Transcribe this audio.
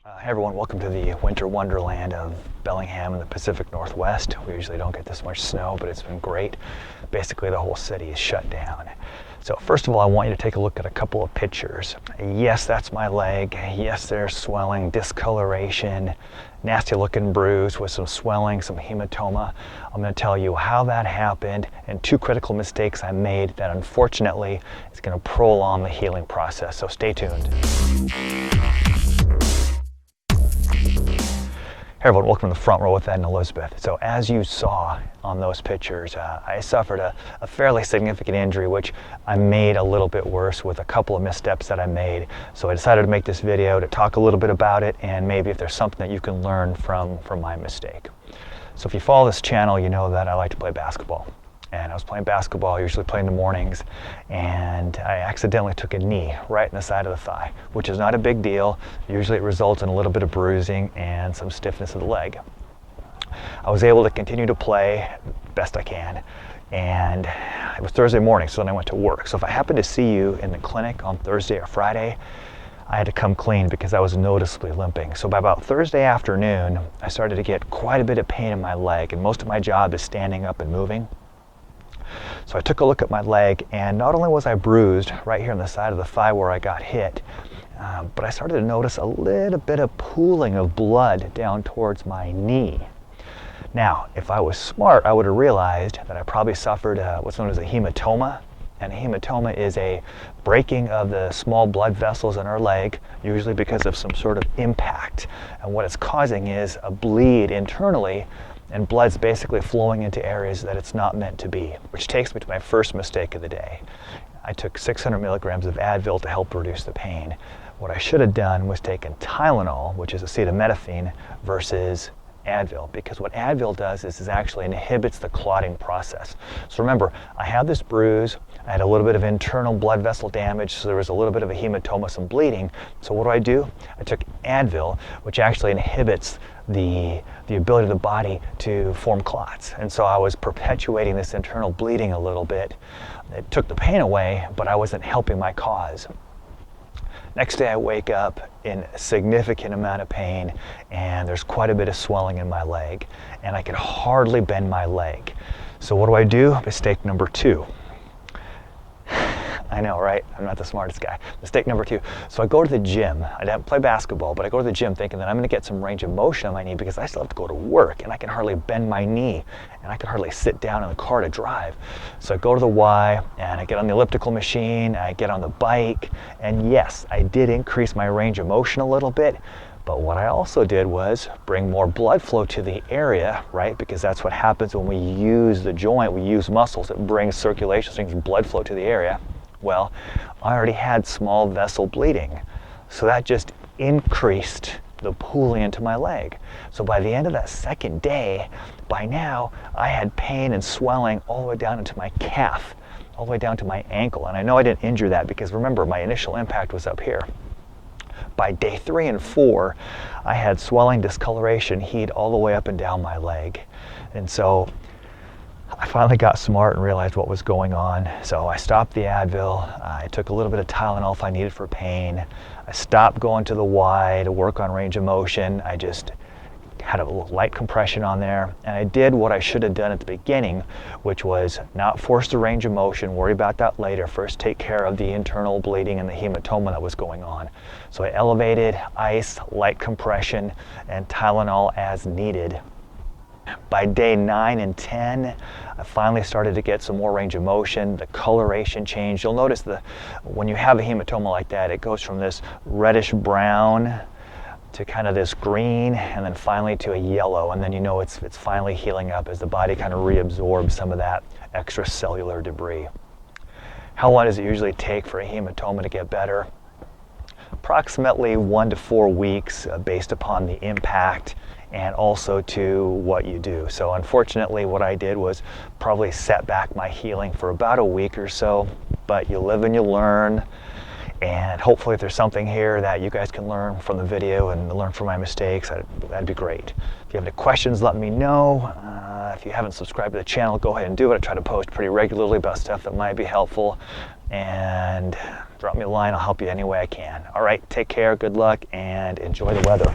Hey everyone, welcome to the winter wonderland of Bellingham in the Pacific Northwest. We usually don't get this much snow, but it's been great. Basically, the whole city is shut down. So first of all, I want you to take a look at a couple of pictures. Yes, that's my leg. Yes, there's swelling, discoloration, nasty looking bruise with some swelling, some hematoma. I'm going to tell you how that happened and two critical mistakes I made that unfortunately is going to prolong the healing process. So stay tuned. Hey everyone, welcome to the front row with Ed and Elizabeth. So as you saw on those pictures, I suffered a fairly significant injury, which I made a little bit worse with a couple of missteps that I made. So I decided to make this video to talk a little bit about it and maybe if there's something that you can learn from my mistake. So if you follow this channel, you know that I like to play basketball. And I was playing basketball, usually playing in the mornings, and I accidentally took a knee right in the side of the thigh, which is not a big deal. Usually it results in a little bit of bruising and some stiffness of the leg. I was able to continue to play best I can, and it was Thursday morning, so then I went to work. So if I happened to see you in the clinic on Thursday or Friday, I had to come clean because I was noticeably limping. So by about Thursday afternoon, I started to get quite a bit of pain in my leg, and most of my job is standing up and moving. So I took a look at my leg, and not only was I bruised right here on the side of the thigh where I got hit, but I started to notice a little bit of pooling of blood down towards my knee. Now, if I was smart, I would have realized that I probably suffered what's known as a hematoma. And a hematoma is a breaking of the small blood vessels in our leg, usually because of some sort of impact. And what it's causing is a bleed internally, and blood's basically flowing into areas that it's not meant to be, which takes me to my first mistake of the day. I took 600 milligrams of Advil to help reduce the pain. What I should have done was taken Tylenol, which is acetaminophen, versus Advil, because what Advil does is actually inhibits the clotting process. So remember, I had this bruise, I had a little bit of internal blood vessel damage, so there was a little bit of a hematoma, some bleeding. So what do? I took Advil, which actually inhibits the ability of the body to form clots. And so I was perpetuating this internal bleeding a little bit. It took the pain away, but I wasn't helping my cause. Next day I wake up in a significant amount of pain, and there's quite a bit of swelling in my leg, and I can hardly bend my leg. So what do? Mistake number two. I know, right? I'm not the smartest guy. Mistake number two. So I go to the gym. I don't play basketball, but I go to the gym thinking that I'm going to get some range of motion on my knee because I still have to go to work and I can hardly bend my knee and I can hardly sit down in the car to drive. So I go to the Y and I get on the elliptical machine, I get on the bike, and yes, I did increase my range of motion a little bit. But what I also did was bring more blood flow to the area, right? Because that's what happens when we use the joint, we use muscles, it brings circulation, brings blood flow to the area. Well, I already had small vessel bleeding, so that just increased the pooling into my leg. So by the end of that second day, by now, I had pain and swelling all the way down into my calf, all the way down to my ankle. And I know I didn't injure that because remember, my initial impact was up here. By day 3 and 4, I had swelling, discoloration, heat all the way up and down my leg. And so I finally got smart and realized what was going on. So I stopped the Advil. I took a little bit of Tylenol if I needed for pain. I stopped going to the Y to work on range of motion. I just had a little light compression on there. And I did what I should have done at the beginning, which was not force the range of motion, worry about that later. First take care of the internal bleeding and the hematoma that was going on. So I elevated, ice, light compression, and Tylenol as needed. By day 9 and 10, I finally started to get some more range of motion. The coloration changed. You'll notice when you have a hematoma like that, it goes from this reddish brown to kind of this green, and then finally to a yellow, and then you know it's finally healing up as the body kind of reabsorbs some of that extracellular debris. How long does it usually take for a hematoma to get better? Approximately 1 to 4 weeks based upon the impact and also to what you do. So unfortunately what I did was probably set back my healing for about a week or so, but you live and you learn, and hopefully if there's something here that you guys can learn from the video and learn from my mistakes, that'd be great. If you have any questions, let me know. If you haven't subscribed to the channel, go ahead and do it. I try to post pretty regularly about stuff that might be helpful, and drop me a line. I'll help you any way I can. All right, take care, good luck, and enjoy the weather.